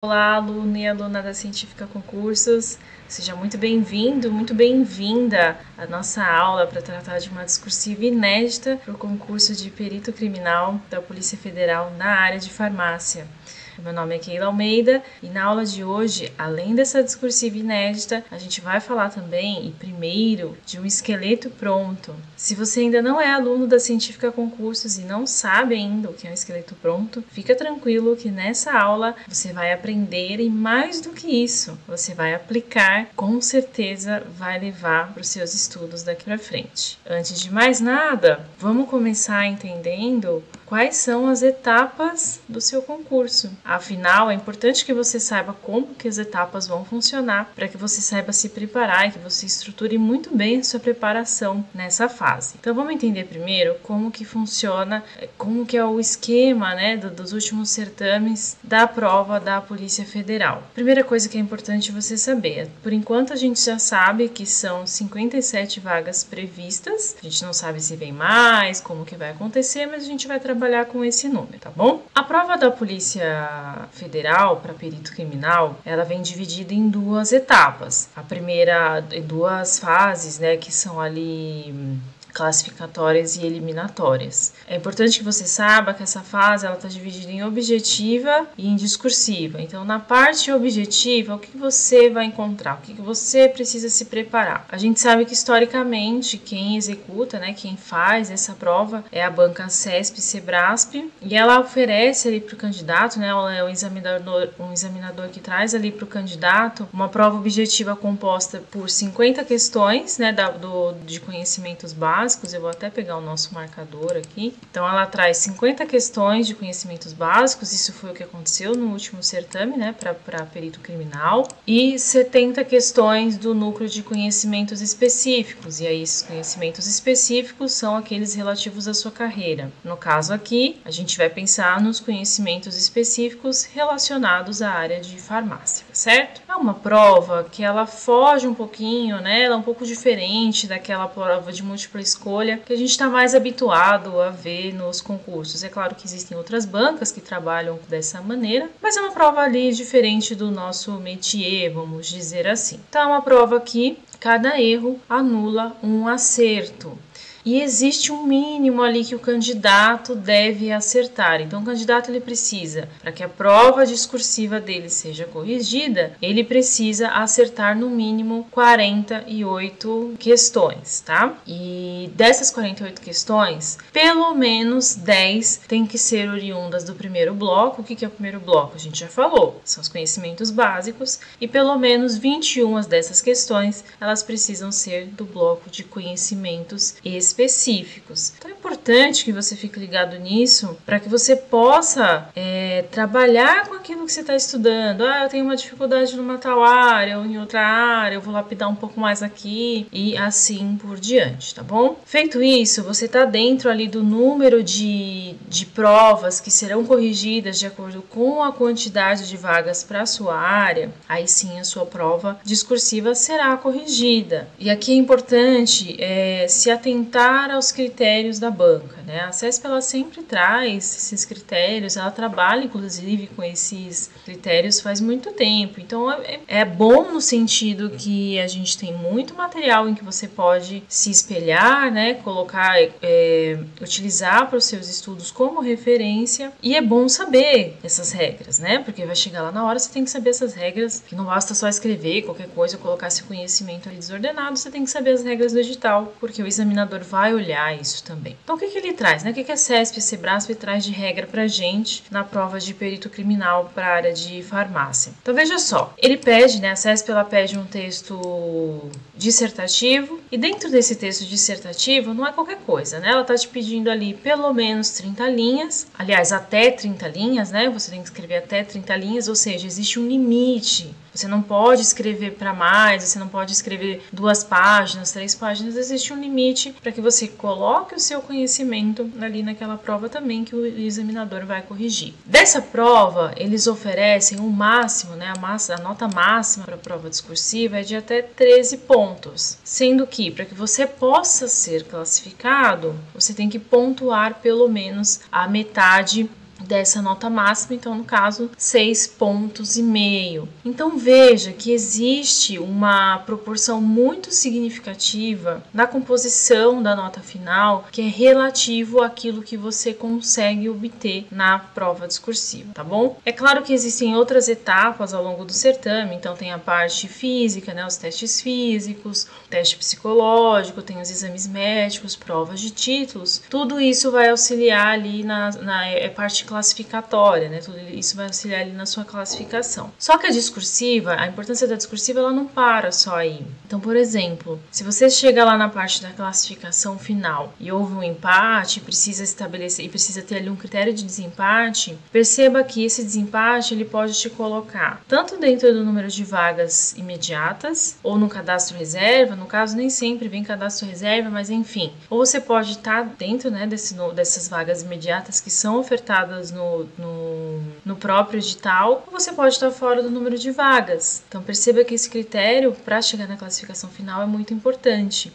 Olá, aluno e aluna da Científica Concursos, seja muito bem-vindo, muito bem-vinda à nossa aula para tratar de uma discursiva inédita para o concurso de Perito Criminal da Polícia Federal na área de farmácia. Meu nome é Keila Almeida e na aula de hoje, além dessa discursiva inédita, a gente vai falar também, e primeiro, de um esqueleto pronto. Se você ainda não é aluno da Científica Concursos e não sabe ainda o que é um esqueleto pronto, fica tranquilo que nessa aula você vai aprender e mais do que isso, você vai aplicar, com certeza vai levar para os seus estudos daqui para frente. Antes de mais nada, vamos começar entendendo quais são as etapas do seu concurso. Afinal, é importante que você saiba como que as etapas vão funcionar para que você saiba se preparar e que você estruture muito bem a sua preparação nessa fase. Então, vamos entender primeiro como que funciona, como que é o esquema, dos últimos certames da prova da Polícia Federal. Primeira coisa que é importante você saber, por enquanto a gente já sabe que são 57 vagas previstas, a gente não sabe se vem mais, como que vai acontecer, mas a gente vai trabalhar com esse número, tá bom? A prova da Polícia Federal para perito criminal, ela vem dividida em duas etapas. A primeira, em duas fases, que são ali classificatórias e eliminatórias. É importante que você saiba que essa fase ela está dividida em objetiva e em discursiva. Então, na parte objetiva, o que você vai encontrar? O que você precisa se preparar? A gente sabe que, historicamente, quem executa, quem faz essa prova é a banca CESP-Sebrasp e ela oferece ali para o candidato, ela é um examinador que traz ali para o candidato uma prova objetiva composta por 50 questões, de conhecimentos básicos. Eu vou até pegar o nosso marcador aqui. Então, ela traz 50 questões de conhecimentos básicos, isso foi o que aconteceu no último certame, para perito criminal, e 70 questões do núcleo de conhecimentos específicos, e aí esses conhecimentos específicos são aqueles relativos à sua carreira. No caso aqui, a gente vai pensar nos conhecimentos específicos relacionados à área de farmácia, certo? É uma prova que ela foge um pouquinho, ela é um pouco diferente daquela prova de múltipla escolha que a gente está mais habituado a ver nos concursos. É claro que existem outras bancas que trabalham dessa maneira, mas é uma prova ali diferente do nosso métier, vamos dizer assim. Então, é uma prova que cada erro anula um acerto. E existe um mínimo ali que o candidato deve acertar. Então, o candidato ele precisa, para que a prova discursiva dele seja corrigida, ele precisa acertar no mínimo 48 questões, tá? E dessas 48 questões, pelo menos 10 tem que ser oriundas do primeiro bloco. O que é o primeiro bloco? A gente já falou, são os conhecimentos básicos, e pelo menos 21 dessas questões, elas precisam ser do bloco de conhecimentos específicos. Então é importante que você fique ligado nisso para que você possa trabalhar com aquilo que você está estudando. Eu tenho uma dificuldade numa tal área ou em outra área, eu vou lapidar um pouco mais aqui e assim por diante, tá bom? Feito isso, você está dentro ali do número de provas que serão corrigidas de acordo com a quantidade de vagas para a sua área, aí sim a sua prova discursiva será corrigida. E aqui é importante se atentar aos critérios da banca, A CESP ela sempre traz esses critérios, ela trabalha inclusive com esses critérios faz muito tempo, então é bom no sentido que a gente tem muito material em que você pode se espelhar, colocar, utilizar para os seus estudos como referência, e é bom saber essas regras, porque vai chegar lá na hora, você tem que saber essas regras, que não basta só escrever qualquer coisa ou colocar seu conhecimento ali desordenado, você tem que saber as regras do edital, porque o examinador vai olhar isso também. Então, o que ele traz? O que a CESP e a Sebrasp traz de regra pra gente na prova de perito criminal para a área de farmácia? Então, veja só, ele pede, a CESP ela pede um texto dissertativo, e dentro desse texto dissertativo não é qualquer coisa, Ela tá te pedindo ali pelo menos 30 linhas, aliás, até 30 linhas, Você tem que escrever até 30 linhas, ou seja, existe um limite. Você não pode escrever para mais, você não pode escrever 2 páginas, 3 páginas, existe um limite para que você coloque o seu conhecimento ali naquela prova também que o examinador vai corrigir. Dessa prova, eles oferecem um máximo, a nota máxima para a prova discursiva é de até 13 pontos, sendo que para que você possa ser classificado, você tem que pontuar pelo menos a metade dessa nota máxima, então no caso 6,5 pontos. Então veja que existe uma proporção muito significativa na composição da nota final que é relativo àquilo que você consegue obter na prova discursiva, tá bom? É claro que existem outras etapas ao longo do certame, então tem a parte física, né, os testes físicos, teste psicológico, tem os exames médicos, provas de títulos, tudo isso vai auxiliar ali na parte classificatória, né? Tudo isso vai auxiliar ali na sua classificação. Só que a discursiva, a importância da discursiva, ela não para só aí. Então, por exemplo, se você chega lá na parte da classificação final e houve um empate, precisa estabelecer e precisa ter ali um critério de desempate, perceba que esse desempate ele pode te colocar tanto dentro do número de vagas imediatas ou no cadastro reserva, no caso nem sempre vem cadastro reserva, mas enfim, ou você pode estar dentro, né, dessas vagas imediatas que são ofertadas no próprio edital, ou você pode estar fora do número de vagas. Então perceba que esse critério para chegar na classificação final é muito importante.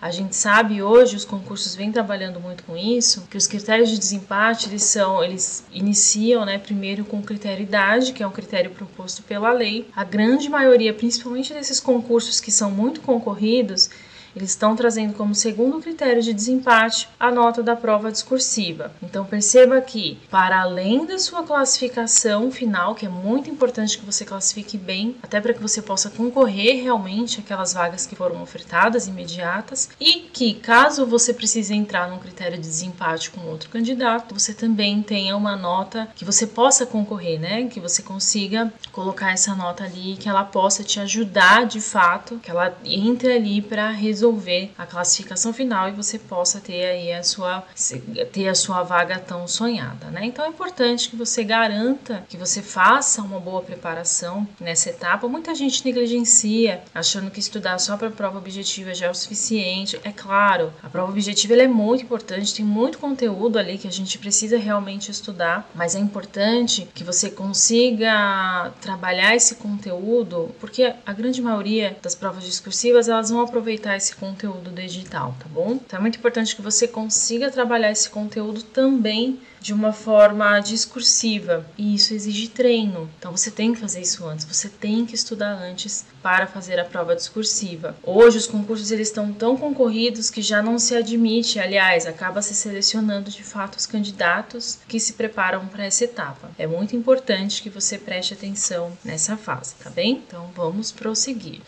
A gente sabe hoje, os concursos vêm trabalhando muito com isso, que os critérios de desempate, eles iniciam, né, primeiro com o critério idade, que é um critério proposto pela lei. A grande maioria, principalmente desses concursos que são muito concorridos, eles estão trazendo como segundo critério de desempate a nota da prova discursiva. Então perceba que, para além da sua classificação final, que é muito importante que você classifique bem, até para que você possa concorrer realmente àquelas vagas que foram ofertadas imediatas, e que, caso você precise entrar num critério de desempate com outro candidato, você também tenha uma nota que você possa concorrer, né? Que você consiga colocar essa nota ali, que ela possa te ajudar de fato, que ela entre ali para resolver a classificação final e você possa ter aí a sua vaga tão sonhada, né? Então é importante que você garanta que você faça uma boa preparação nessa etapa. Muita gente negligencia, achando que estudar só para a prova objetiva já é o suficiente. É claro, a prova objetiva ela é muito importante, tem muito conteúdo ali que a gente precisa realmente estudar, mas é importante que você consiga trabalhar esse conteúdo, porque a grande maioria das provas discursivas elas vão aproveitar esse conteúdo do edital, tá bom? Então é muito importante que você consiga trabalhar esse conteúdo também de uma forma discursiva, e isso exige treino. Então você tem que fazer isso antes, você tem que estudar antes para fazer a prova discursiva. Hoje os concursos eles estão tão concorridos que já não se admite, aliás, acaba se selecionando de fato os candidatos que se preparam para essa etapa. É muito importante que você preste atenção nessa fase, tá bem? Então vamos prosseguir.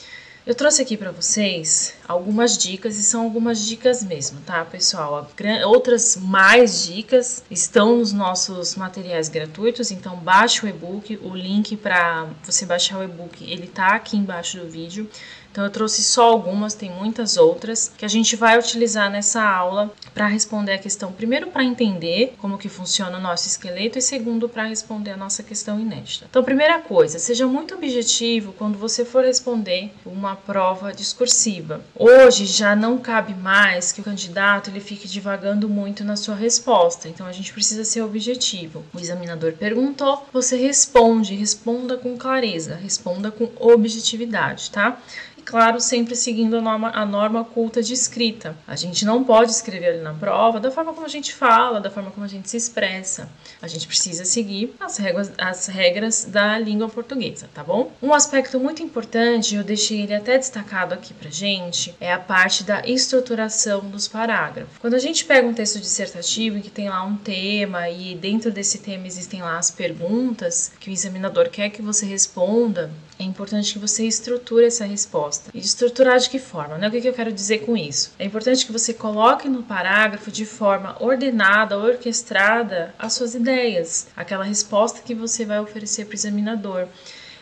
Eu trouxe aqui para vocês algumas dicas e são algumas dicas mesmo, tá, pessoal? Outras mais dicas estão nos nossos materiais gratuitos, então baixe o e-book, o link para você baixar o e-book, ele tá aqui embaixo do vídeo. Então eu trouxe só algumas, tem muitas outras que a gente vai utilizar nessa aula para responder a questão, primeiro para entender como que funciona o nosso esqueleto e segundo para responder a nossa questão inédita. Então primeira coisa, seja muito objetivo quando você for responder uma prova discursiva. Hoje já não cabe mais que o candidato ele fique divagando muito na sua resposta, então a gente precisa ser objetivo. O examinador perguntou, você responda com clareza, responda com objetividade, tá? Claro, sempre seguindo a norma culta de escrita. A gente não pode escrever ali na prova da forma como a gente fala, da forma como a gente se expressa. A gente precisa seguir as regras da língua portuguesa, tá bom? Um aspecto muito importante, eu deixei ele até destacado aqui pra gente, é a parte da estruturação dos parágrafos. Quando a gente pega um texto dissertativo em que tem lá um tema e dentro desse tema existem lá as perguntas que o examinador quer que você responda, é importante que você estruture essa resposta. E estruturar de que forma, né? O que eu quero dizer com isso? É importante que você coloque no parágrafo de forma ordenada, orquestrada, as suas ideias, aquela resposta que você vai oferecer para o examinador.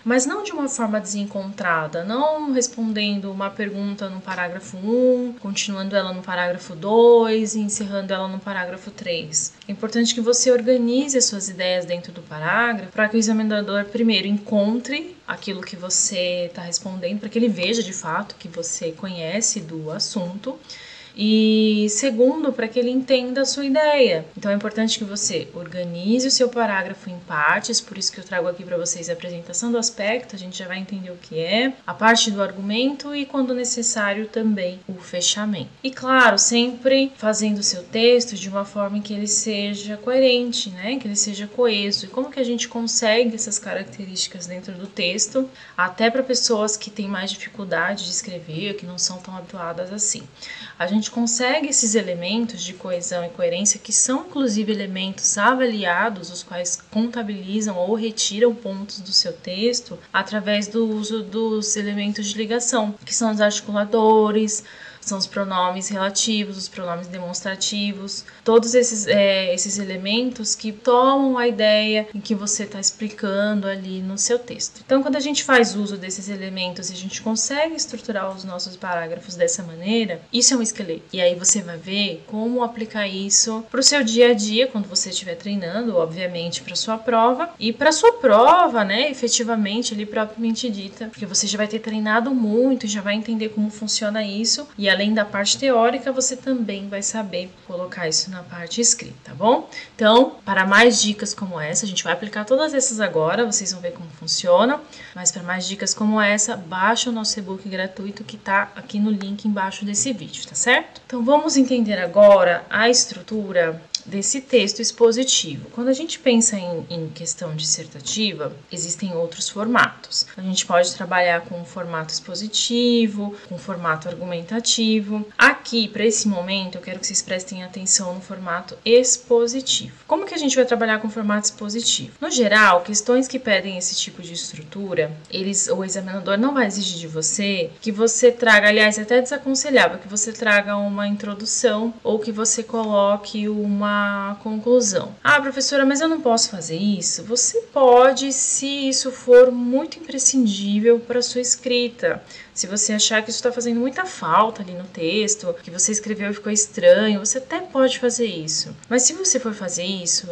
Mas não de uma forma desencontrada, não respondendo uma pergunta no parágrafo 1, continuando ela no parágrafo 2 e encerrando ela no parágrafo 3. É importante que você organize as suas ideias dentro do parágrafo para que o examinador primeiro encontre aquilo que você está respondendo, para que ele veja de fato que você conhece do assunto. e segundo, para que ele entenda a sua ideia. Então é importante que você organize o seu parágrafo em partes, por isso que eu trago aqui para vocês a apresentação do aspecto, a gente já vai entender o que é, a parte do argumento e, quando necessário, também o fechamento. E claro, sempre fazendo o seu texto de uma forma que ele seja coerente, né? Que ele seja coeso. E como que a gente consegue essas características dentro do texto, até para pessoas que têm mais dificuldade de escrever, que não são tão habituadas assim? A gente consegue esses elementos de coesão e coerência, que são inclusive elementos avaliados, os quais contabilizam ou retiram pontos do seu texto através do uso dos elementos de ligação, que são os articuladores, são os pronomes relativos, os pronomes demonstrativos, todos esses elementos que tomam a ideia em que você está explicando ali no seu texto. Então, quando a gente faz uso desses elementos e a gente consegue estruturar os nossos parágrafos dessa maneira, isso é um esqueleto. E aí você vai ver como aplicar isso para o seu dia a dia, quando você estiver treinando, obviamente, para sua prova. E para sua prova, né, efetivamente, ali propriamente dita, porque você já vai ter treinado muito e já vai entender como funciona isso. E além da parte teórica, você também vai saber colocar isso na parte escrita, tá bom? Então, para mais dicas como essa, a gente vai aplicar todas essas agora, vocês vão ver como funciona, mas para mais dicas como essa, baixa o nosso e-book gratuito que tá aqui no link embaixo desse vídeo, tá certo? Então, vamos entender agora a estrutura desse texto expositivo. Quando a gente pensa em questão dissertativa, existem outros formatos. A gente pode trabalhar com um formato expositivo, com um formato argumentativo. Aqui, para esse momento, eu quero que vocês prestem atenção no formato expositivo. Como que a gente vai trabalhar com o formato expositivo? No geral, questões que pedem esse tipo de estrutura, o examinador não vai exigir de você que você traga, aliás, é até desaconselhável que você traga uma introdução ou que você coloque uma conclusão. Ah, professora, mas eu não posso fazer isso? Você pode, se isso for muito imprescindível para a sua escrita. Se você achar que isso está fazendo muita falta ali no texto, que você escreveu e ficou estranho, você até pode fazer isso. Mas se você for fazer isso,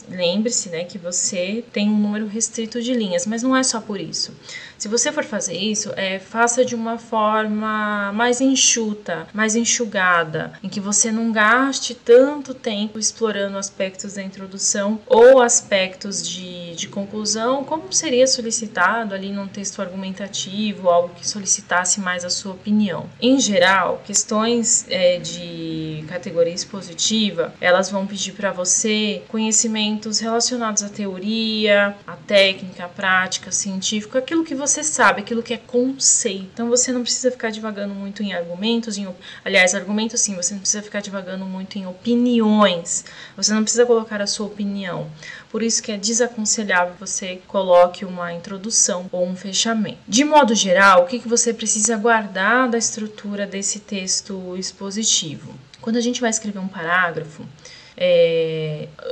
lembre-se, né, que você tem um número restrito de linhas, mas não é só por isso. Se você for fazer isso, faça de uma forma mais enxuta, mais enxugada, em que você não gaste tanto tempo explorando aspectos da introdução ou aspectos de conclusão, como seria solicitado ali num texto argumentativo, algo que solicitasse mais a sua opinião. Em geral, questões de categoria expositiva, elas vão pedir para você conhecimentos relacionados à teoria, à técnica, à prática, científica, aquilo que você sabe, aquilo que é conceito. Então você não precisa ficar divagando muito em argumentos, aliás, argumentos sim, você não precisa ficar divagando muito em opiniões, você não precisa colocar a sua opinião. Por isso que é desaconselhável você coloque uma introdução ou um fechamento. De modo geral, o que você precisa guardar da estrutura desse texto expositivo? Quando a gente vai escrever um parágrafo,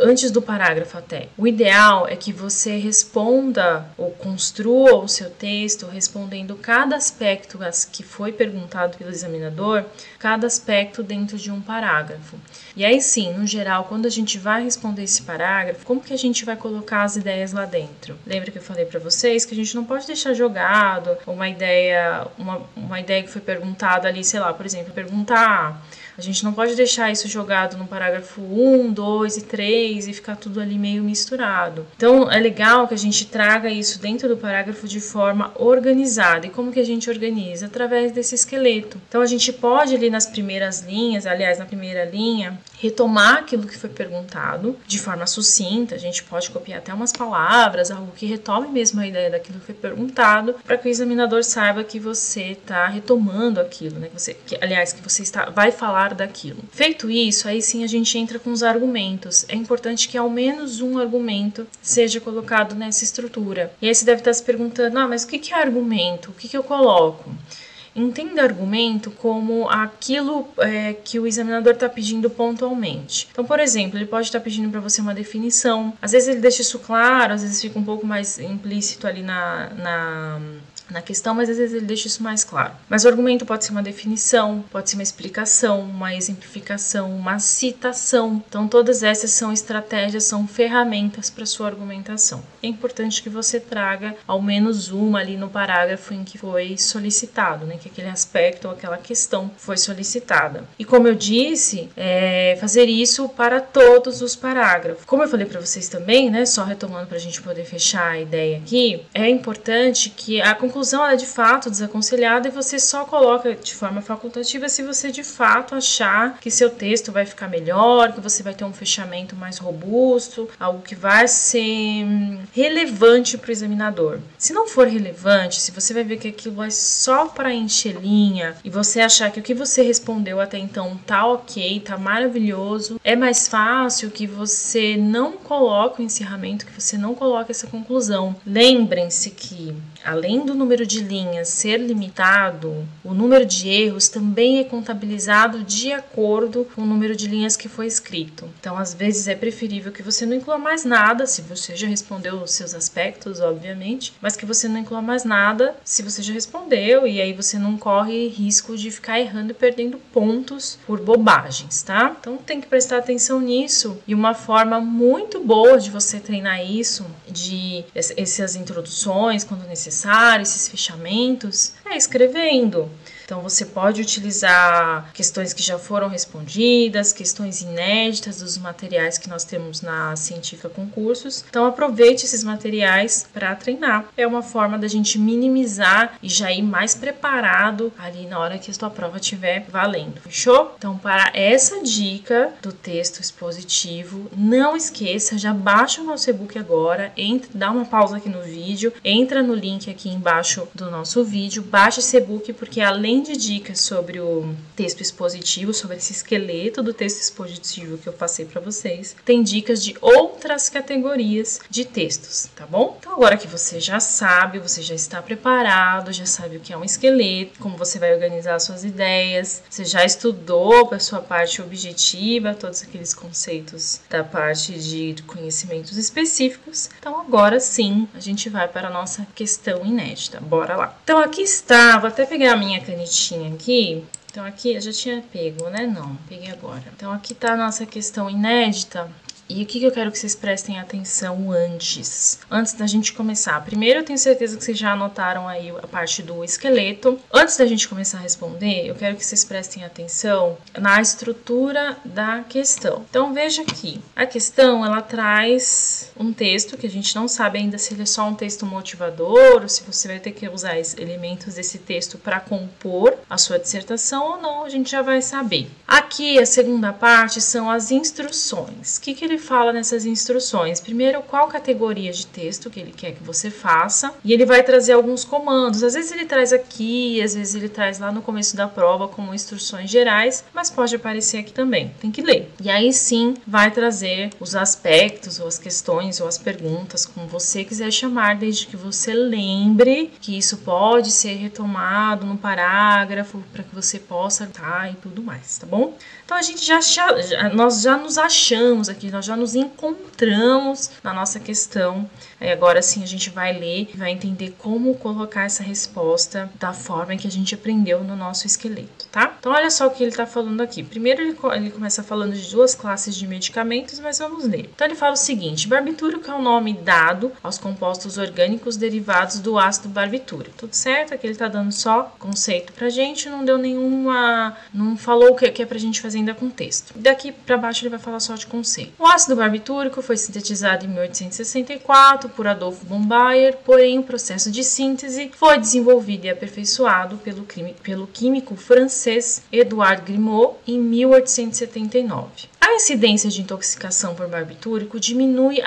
antes do parágrafo até, o ideal é que você responda ou construa o seu texto respondendo cada aspecto que foi perguntado pelo examinador, cada aspecto dentro de um parágrafo. E aí sim, no geral, quando a gente vai responder esse parágrafo, como que a gente vai colocar as ideias lá dentro? Lembra que eu falei para vocês que a gente não pode deixar jogado uma ideia que foi perguntada ali, sei lá, por exemplo, perguntar... A gente não pode deixar isso jogado no parágrafo 1, 2 e 3 e ficar tudo ali meio misturado. Então, é legal que a gente traga isso dentro do parágrafo de forma organizada. E como que a gente organiza? Através desse esqueleto. Então, a gente pode ali nas primeiras linhas, aliás, na primeira linha, retomar aquilo que foi perguntado de forma sucinta. A gente pode copiar até umas palavras, algo que retome mesmo a ideia daquilo que foi perguntado, para que o examinador saiba que você está retomando aquilo, né? Que você vai falar daquilo. Feito isso, aí sim a gente entra com os argumentos. É importante que ao menos um argumento seja colocado nessa estrutura. E aí você deve estar se perguntando, mas o que é argumento? O que eu coloco? Entenda argumento como aquilo que o examinador está pedindo pontualmente. Então, por exemplo, ele pode estar pedindo para você uma definição. Às vezes ele deixa isso claro, às vezes fica um pouco mais implícito ali na questão, mas às vezes ele deixa isso mais claro. Mas o argumento pode ser uma definição, pode ser uma explicação, uma exemplificação, uma citação. Então todas essas são estratégias, são ferramentas para sua argumentação. É importante que você traga ao menos uma ali no parágrafo em que foi solicitado, né? Que aquele aspecto ou aquela questão foi solicitada. E como eu disse, fazer isso para todos os parágrafos. Como eu falei para vocês também, né? Só retomando para a gente poder fechar a ideia aqui, é importante que a conclusão é de fato desaconselhada e você só coloca de forma facultativa se você de fato achar que seu texto vai ficar melhor, que você vai ter um fechamento mais robusto, algo que vai ser relevante para o examinador. Se não for relevante, se você vai ver que aquilo é só para encher linha e você achar que o que você respondeu até então tá ok, tá maravilhoso, é mais fácil que você não coloque o encerramento, que você não coloque essa conclusão. Lembrem-se que, além do número de linhas ser limitado, o número de erros também é contabilizado de acordo com o número de linhas que foi escrito. Então, às vezes é preferível que você não inclua mais nada, se você já respondeu os seus aspectos, obviamente, mas que você não inclua mais nada se você já respondeu, e aí você não corre risco de ficar errando e perdendo pontos por bobagens, tá? Então, tem que prestar atenção nisso, e uma forma muito boa de você treinar isso, de essas introduções, quando necessário, esses fechamentos, é escrevendo. Então, você pode utilizar questões que já foram respondidas, questões inéditas dos materiais que nós temos na Científica Concursos. Então, aproveite esses materiais para treinar. É uma forma da gente minimizar e já ir mais preparado ali na hora que a sua prova estiver valendo. Fechou? Então, para essa dica do texto expositivo, não esqueça, já baixa o nosso e-book agora, dá uma pausa aqui no vídeo, entra no link aqui embaixo do nosso vídeo, baixa esse e-book, porque além de dicas sobre o texto expositivo, sobre esse esqueleto do texto expositivo que eu passei para vocês, tem dicas de outras categorias de textos, tá bom? Então agora que você já sabe, você já está preparado, já sabe o que é um esqueleto, como você vai organizar suas ideias, você já estudou para sua parte objetiva, todos aqueles conceitos da parte de conhecimentos específicos, então agora sim a gente vai para a nossa questão inédita. Bora lá! Então aqui está, vou até pegar a minha canetinha aqui. Então aqui eu já tinha pego, né? Não, peguei agora. Então aqui tá a nossa questão inédita. E o que eu quero que vocês prestem atenção antes da gente começar? Primeiro, eu tenho certeza que vocês já anotaram aí a parte do esqueleto. Antes da gente começar a responder, eu quero que vocês prestem atenção na estrutura da questão. Então, veja aqui. A questão, ela traz um texto que a gente não sabe ainda se ele é só um texto motivador ou se você vai ter que usar elementos desse texto para compor a sua dissertação ou não, a gente já vai saber. Aqui, a segunda parte são as instruções. O que ele fala nessas instruções? Primeiro, qual categoria de texto que ele quer que você faça, e ele vai trazer alguns comandos. Às vezes ele traz aqui, às vezes ele traz lá no começo da prova como instruções gerais, mas pode aparecer aqui também, tem que ler. E aí sim, vai trazer os aspectos, ou as questões, ou as perguntas, como você quiser chamar, desde que você lembre que isso pode ser retomado no parágrafo, para que você possa e tudo mais, tá bom? Então, a gente nós já nos achamos aqui, nós já nos encontramos na nossa questão. Aí agora sim a gente vai ler e vai entender como colocar essa resposta da forma que a gente aprendeu no nosso esqueleto, tá? Então, olha só o que ele está falando aqui. Primeiro, ele começa falando de duas classes de medicamentos, mas vamos ler. Então, ele fala o seguinte: barbitúrico é o nome dado aos compostos orgânicos derivados do ácido barbitúrico. Tudo certo? Aqui ele está dando só conceito pra gente, não deu não falou o que é pra gente fazer ainda com texto. Daqui para baixo ele vai falar só de conceito. O ácido barbitúrico foi sintetizado em 1864 por Adolfo von Baeyer, porém o processo de síntese foi desenvolvido e aperfeiçoado pelo químico francês Edouard Grimaud em 1879. A incidência de intoxicação por barbitúrico diminuiu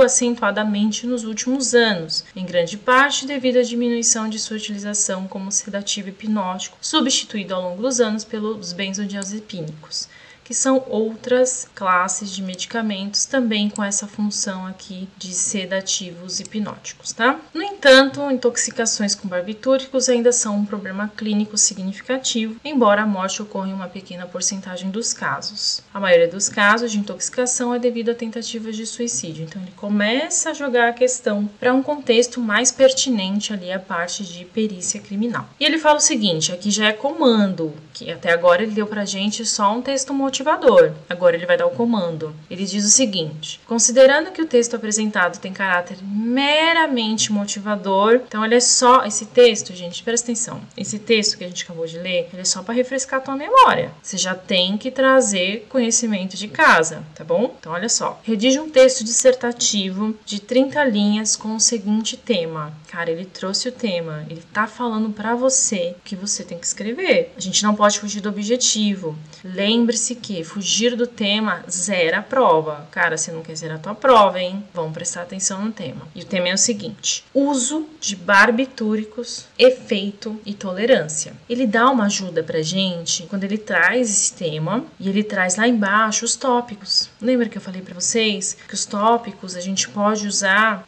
acentuadamente nos últimos anos, em grande parte devido à diminuição de sua utilização como sedativo hipnótico, substituído ao longo dos anos pelos benzodiazepínicos, que são outras classes de medicamentos também com essa função aqui de sedativos hipnóticos, tá? No entanto, intoxicações com barbitúricos ainda são um problema clínico significativo, embora a morte ocorra em uma pequena porcentagem dos casos. A maioria dos casos de intoxicação é devido a tentativas de suicídio, então ele começa a jogar a questão para um contexto mais pertinente ali a parte de perícia criminal. E ele fala o seguinte, aqui já é comando, que até agora ele deu pra gente só um texto motivador, agora ele vai dar o comando. Ele diz o seguinte, considerando que o texto apresentado tem caráter meramente motivador, então ele é só, esse texto, gente, presta atenção, esse texto que a gente acabou de ler, ele é só para refrescar a tua memória, você já tem que trazer conhecimento de casa, tá bom? Então olha só, redige um texto dissertativo de 30 linhas com o seguinte tema. Cara, ele trouxe o tema, ele tá falando pra você o que você tem que escrever. A gente não pode fugir do objetivo. Lembre-se que fugir do tema zera a prova. Cara, você não quer zerar a tua prova, hein? Vamos prestar atenção no tema. E o tema é o seguinte, uso de barbitúricos, efeito e tolerância. Ele dá uma ajuda pra gente quando ele traz esse tema e ele traz lá embaixo os tópicos. Lembra que eu falei pra vocês que os tópicos a gente pode usar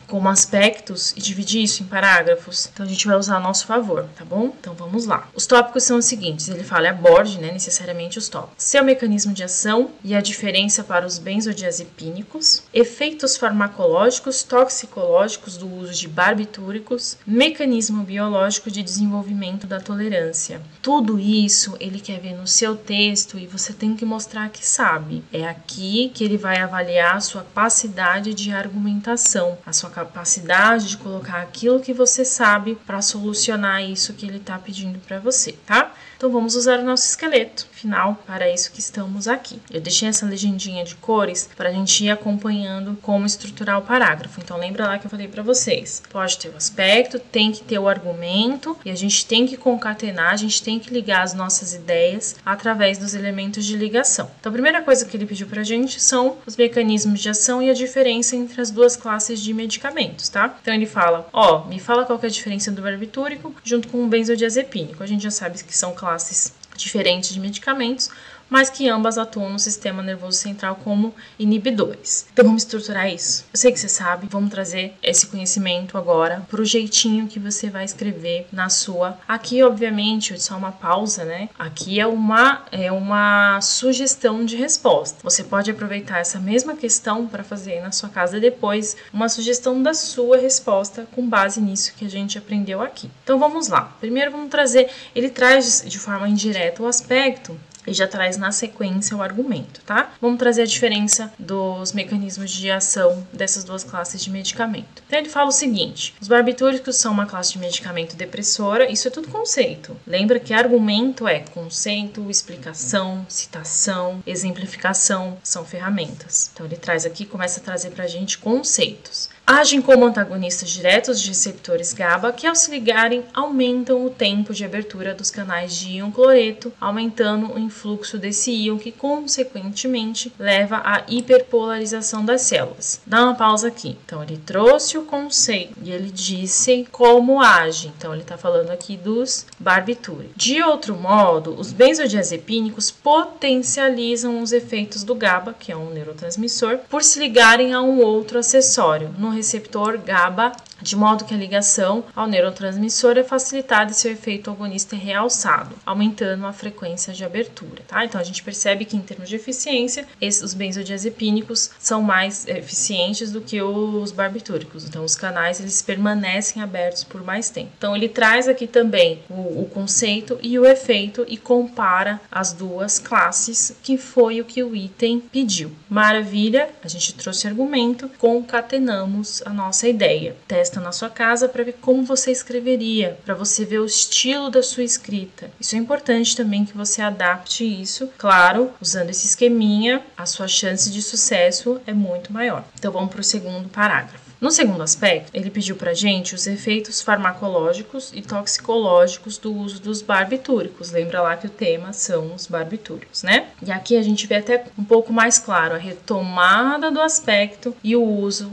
como aspectos e dividir isso em parágrafos? Então a gente vai usar a nosso favor, tá bom? Então vamos lá. Os tópicos são os seguintes, ele fala, aborde, né, necessariamente os tópicos. Seu mecanismo de ação e a diferença para os benzodiazepínicos, efeitos farmacológicos, toxicológicos do uso de barbitúricos, mecanismo biológico de desenvolvimento da tolerância. Tudo isso ele quer ver no seu texto e você tem que mostrar que sabe. É aqui que ele vai avaliar a sua capacidade de argumentação, a sua capacidade de colocar aquilo que você sabe para solucionar isso que ele está pedindo para você, tá? Então vamos usar o nosso esqueleto final para isso que estamos aqui. Eu deixei essa legendinha de cores para a gente ir acompanhando como estruturar o parágrafo. Então lembra lá que eu falei para vocês. Pode ter o aspecto, tem que ter o argumento e a gente tem que concatenar, a gente tem que ligar as nossas ideias através dos elementos de ligação. Então a primeira coisa que ele pediu para a gente são os mecanismos de ação e a diferença entre as duas classes de medicamentos, tá? Então ele fala, me fala qual que é a diferença do barbitúrico junto com o benzodiazepínico. A gente já sabe que são classes diferentes de medicamentos, mas que ambas atuam no sistema nervoso central como inibidores. Então vamos estruturar isso. Eu sei que você sabe, vamos trazer esse conhecimento agora pro jeitinho que você vai escrever na sua. Aqui, obviamente, só uma pausa, né? Aqui é uma sugestão de resposta. Você pode aproveitar essa mesma questão para fazer na sua casa depois uma sugestão da sua resposta com base nisso que a gente aprendeu aqui. Então vamos lá. Primeiro vamos trazer, ele traz de forma indireta o aspecto e já traz na sequência o argumento, tá? Vamos trazer a diferença dos mecanismos de ação dessas duas classes de medicamento. Então ele fala o seguinte, os barbitúricos são uma classe de medicamento depressora, isso é tudo conceito. Lembra que argumento é conceito, explicação, citação, exemplificação, são ferramentas. Então ele traz aqui, começa a trazer pra gente conceitos. Agem como antagonistas diretos de receptores GABA que, ao se ligarem, aumentam o tempo de abertura dos canais de íon cloreto, aumentando o influxo desse íon que, consequentemente, leva à hiperpolarização das células. Dá uma pausa aqui. Então, ele trouxe o conceito e ele disse como age. Então, ele está falando aqui dos barbitúricos. De outro modo, os benzodiazepínicos potencializam os efeitos do GABA, que é um neurotransmissor, por se ligarem a um outro acessório, no receptor GABA, de modo que a ligação ao neurotransmissor é facilitada e seu efeito agonista é realçado, aumentando a frequência de abertura, tá? Então a gente percebe que em termos de eficiência, os benzodiazepínicos são mais eficientes do que os barbitúricos. Então os canais eles permanecem abertos por mais tempo. Então ele traz aqui também o conceito e o efeito e compara as duas classes, que foi o que o item pediu. Maravilha, a gente trouxe argumento, concatenamos a nossa ideia. Testa na sua casa para ver como você escreveria, para você ver o estilo da sua escrita. Isso é importante também que você adapte isso. Claro, usando esse esqueminha, a sua chance de sucesso é muito maior. Então vamos para o segundo parágrafo. No segundo aspecto, ele pediu para a gente os efeitos farmacológicos e toxicológicos do uso dos barbitúricos. Lembra lá que o tema são os barbitúricos, né? E aqui a gente vê até um pouco mais claro a retomada do aspecto e o uso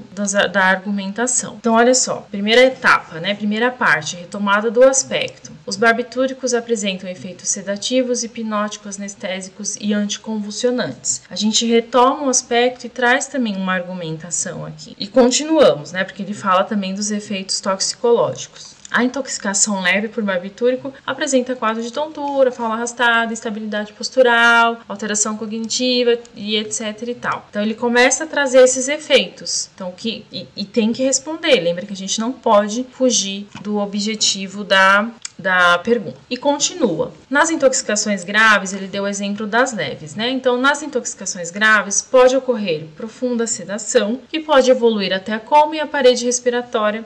da argumentação. Então, olha só, primeira etapa, né? Primeira parte, retomada do aspecto. Os barbitúricos apresentam efeitos sedativos, hipnóticos, anestésicos e anticonvulsionantes. A gente retoma o aspecto e traz também uma argumentação aqui. E continuamos, né? Porque ele fala também dos efeitos toxicológicos. A intoxicação leve por barbitúrico apresenta quadro de tontura, fala arrastada, instabilidade postural, alteração cognitiva e etc e tal. Então ele começa a trazer esses efeitos. Então e tem que responder. Lembra que a gente não pode fugir do objetivo da pergunta. E continua. Nas intoxicações graves, ele deu o exemplo das leves, né? Então, nas intoxicações graves, pode ocorrer profunda sedação, que pode evoluir até a coma e a parede respiratória,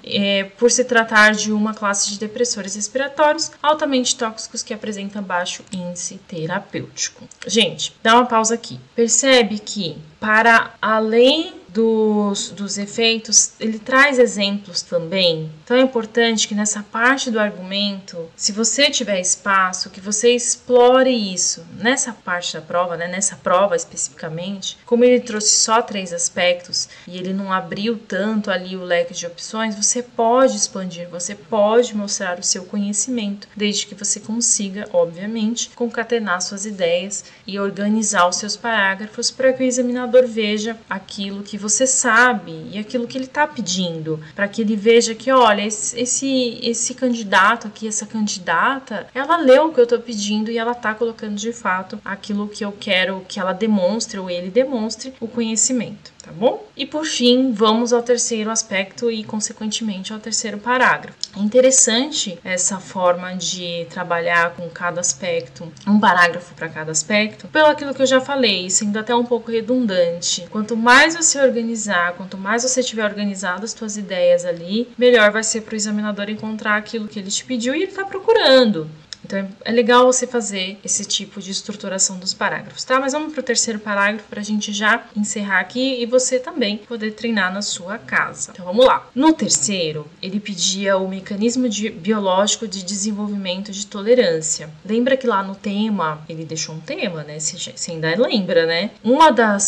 por se tratar de uma classe de depressores respiratórios altamente tóxicos que apresentam baixo índice terapêutico. Gente, dá uma pausa aqui. Percebe que, para além dos efeitos, ele traz exemplos também. Então é importante que nessa parte do argumento, se você tiver espaço, que você explore isso. Nessa parte da prova, né, nessa prova especificamente, como ele trouxe só 3 aspectos e ele não abriu tanto ali o leque de opções, você pode expandir, você pode mostrar o seu conhecimento, desde que você consiga, obviamente, concatenar suas ideias e organizar os seus parágrafos para que o examinador veja aquilo que você sabe e aquilo que ele está pedindo, para que ele veja que, olha, esse candidato aqui, essa candidata, ela leu o que eu estou pedindo e ela está colocando de fato aquilo que eu quero que ela demonstre ou ele demonstre o conhecimento. Tá bom? E por fim, vamos ao terceiro aspecto e, consequentemente, ao terceiro parágrafo. É interessante essa forma de trabalhar com cada aspecto, um parágrafo para cada aspecto, pelo aquilo que eu já falei, sendo até um pouco redundante. Quanto mais você organizar, quanto mais você tiver organizado as suas ideias ali, melhor vai ser para o examinador encontrar aquilo que ele te pediu e ele está procurando. Então é legal você fazer esse tipo de estruturação dos parágrafos, tá? Mas vamos para o terceiro parágrafo para a gente já encerrar aqui e você também poder treinar na sua casa. Então vamos lá. No terceiro, ele pedia o mecanismo biológico de desenvolvimento de tolerância. Lembra que lá no tema, ele deixou um tema, né? Você ainda lembra, né?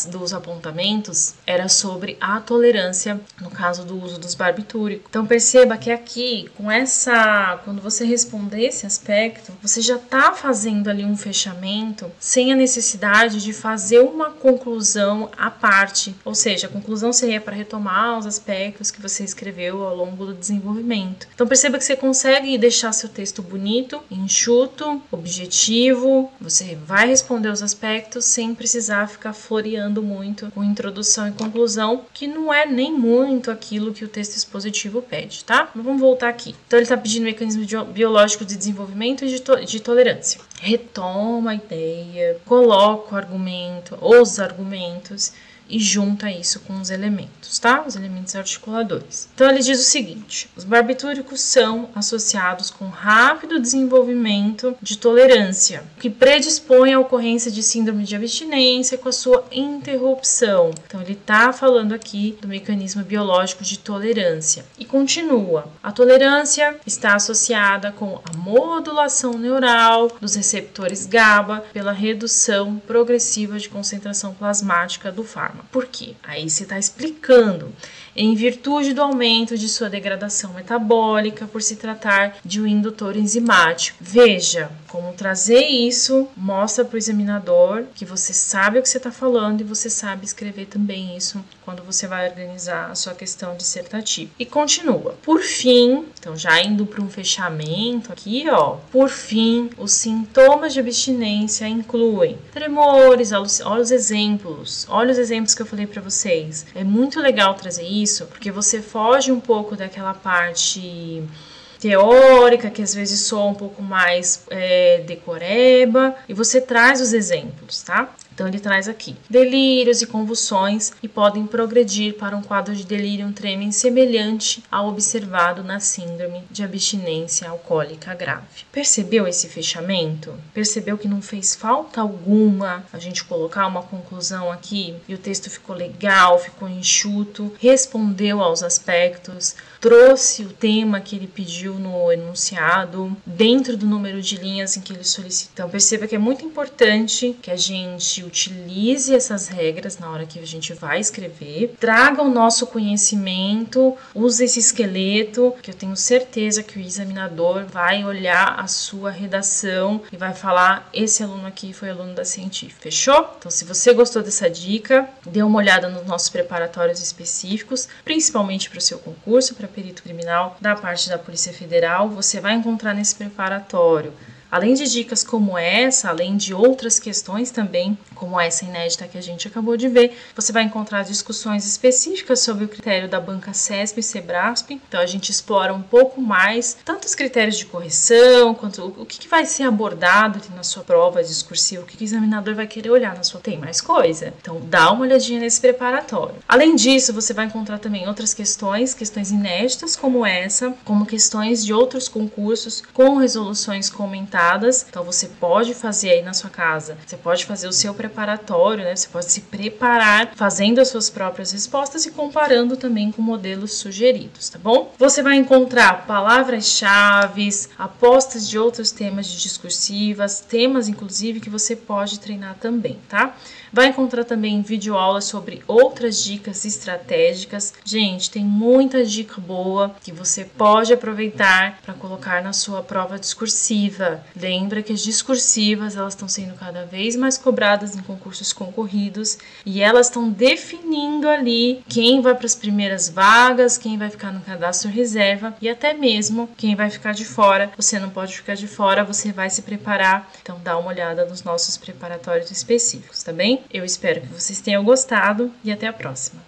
Dos apontamentos era sobre a tolerância no caso do uso dos barbitúricos. Então perceba que aqui, quando você responder esse aspecto, você já está fazendo ali um fechamento sem a necessidade de fazer uma conclusão à parte. Ou seja, a conclusão seria para retomar os aspectos que você escreveu ao longo do desenvolvimento. Então perceba que você consegue deixar seu texto bonito, enxuto, objetivo. Você vai responder os aspectos sem precisar ficar floreando muito com introdução e conclusão, que não é nem muito aquilo que o texto expositivo pede, tá? Mas vamos voltar aqui. Então ele está pedindo mecanismo biológico de desenvolvimento e de tolerância. Retoma a ideia, coloca o argumento, os argumentos e junta isso com os elementos, tá? Os elementos articuladores. Então ele diz o seguinte: os barbitúricos são associados com rápido desenvolvimento de tolerância, que predispõe à ocorrência de síndrome de abstinência com a sua interrupção. Então ele está falando aqui do mecanismo biológico de tolerância. E continua: a tolerância está associada com a modulação neural dos receptores GABA pela redução progressiva de concentração plasmática do fármaco. Por quê? Aí você está explicando. Em virtude do aumento de sua degradação metabólica por se tratar de um indutor enzimático. Veja como trazer isso mostra para o examinador que você sabe o que você está falando e você sabe escrever também isso quando você vai organizar a sua questão dissertativa. E continua. Por fim, então já indo para um fechamento aqui, ó. Por fim, os sintomas de abstinência incluem tremores, olha os exemplos que eu falei para vocês. É muito legal trazer isso, porque você foge um pouco daquela parte teórica, que às vezes soa um pouco mais decoreba, e você traz os exemplos, tá? Então ele traz aqui delírios e convulsões e podem progredir para um quadro de delírio tremens semelhante ao observado na síndrome de abstinência alcoólica grave. Percebeu esse fechamento? Percebeu que não fez falta alguma a gente colocar uma conclusão aqui e o texto ficou legal, ficou enxuto, respondeu aos aspectos, trouxe o tema que ele pediu no enunciado dentro do número de linhas em que ele solicitou. Então perceba que é muito importante que a gente utilize essas regras na hora que a gente vai escrever, traga o nosso conhecimento, use esse esqueleto, que eu tenho certeza que o examinador vai olhar a sua redação e vai falar: esse aluno aqui foi aluno da científica. Fechou? Então, se você gostou dessa dica, dê uma olhada nos nossos preparatórios específicos, principalmente para o seu concurso, para perito criminal da parte da Polícia Federal. Você vai encontrar nesse preparatório, além de dicas como essa, além de outras questões também, como essa inédita que a gente acabou de ver, você vai encontrar discussões específicas sobre o critério da banca CESP e SEBRASP. Então a gente explora um pouco mais, tanto os critérios de correção, quanto o que vai ser abordado na sua prova discursiva, o que o examinador vai querer olhar na sua. Tem mais coisa. Então dá uma olhadinha nesse preparatório. Além disso, você vai encontrar também outras questões inéditas como essa, como questões de outros concursos com resoluções comentadas. Então você pode fazer aí na sua casa, você pode fazer o seu preparatório, né? Você pode se preparar fazendo as suas próprias respostas e comparando também com modelos sugeridos, tá bom? Você vai encontrar palavras-chave, apostas de outros temas de discursivas, temas inclusive que você pode treinar também, tá? Vai encontrar também videoaulas sobre outras dicas estratégicas. Gente, tem muita dica boa que você pode aproveitar para colocar na sua prova discursiva. Lembra que as discursivas, elas estão sendo cada vez mais cobradas em concursos concorridos e elas estão definindo ali quem vai para as primeiras vagas, quem vai ficar no cadastro reserva e até mesmo quem vai ficar de fora. Você não pode ficar de fora, você vai se preparar. Então dá uma olhada nos nossos preparatórios específicos, tá bem? Eu espero que vocês tenham gostado e até a próxima.